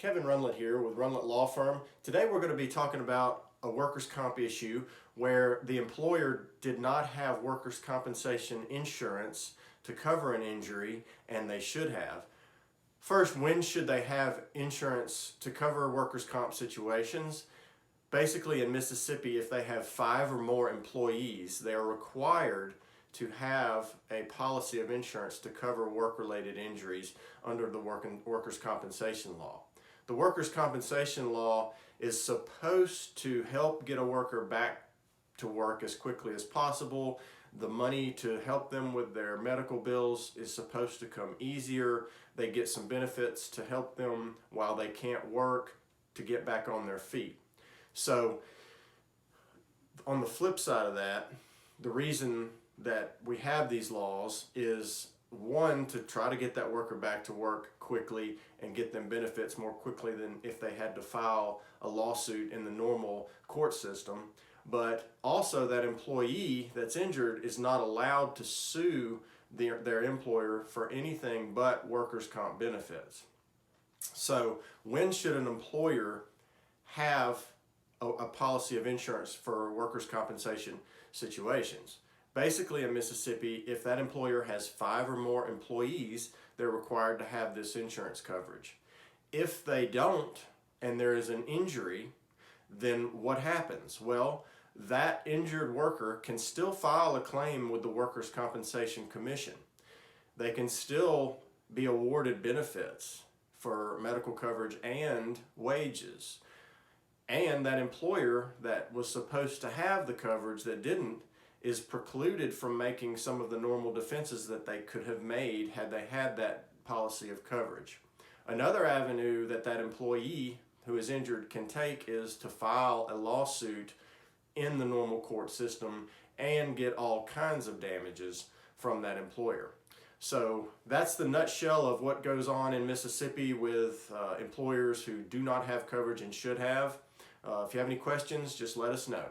Kevin Runlet here with Runlet Law Firm. Today we're going to be talking about a workers' comp issue where the employer did not have workers' compensation insurance to cover an injury, and they should have. First, when should they have insurance to cover workers' comp situations? Basically, in Mississippi, if they have 5 or more employees, they are required to have a policy of insurance to cover work-related injuries under the workers' compensation law. The workers' compensation law is supposed to help get a worker back to work as quickly as possible. The money to help them with their medical bills is supposed to come easier. They get some benefits to help them while they can't work to get back on their feet. So on the flip side of that, the reason that we have these laws is, one, to try to get that worker back to work quickly and get them benefits more quickly than if they had to file a lawsuit in the normal court system. But also that employee that's injured is not allowed to sue their employer for anything but workers' comp benefits. So when should an employer have a policy of insurance for workers' compensation situations? Basically, in Mississippi, if that employer has 5 or more employees, they're required to have this insurance coverage. If they don't, and there is an injury, then what happens? Well, that injured worker can still file a claim with the Workers' Compensation Commission. They can still be awarded benefits for medical coverage and wages. And that employer that was supposed to have the coverage that didn't is precluded from making some of the normal defenses that they could have made had they had that policy of coverage. Another avenue that that employee who is injured can take is to file a lawsuit in the normal court system and get all kinds of damages from that employer. So that's the nutshell of what goes on in Mississippi with employers who do not have coverage and should have. If you have any questions, just let us know.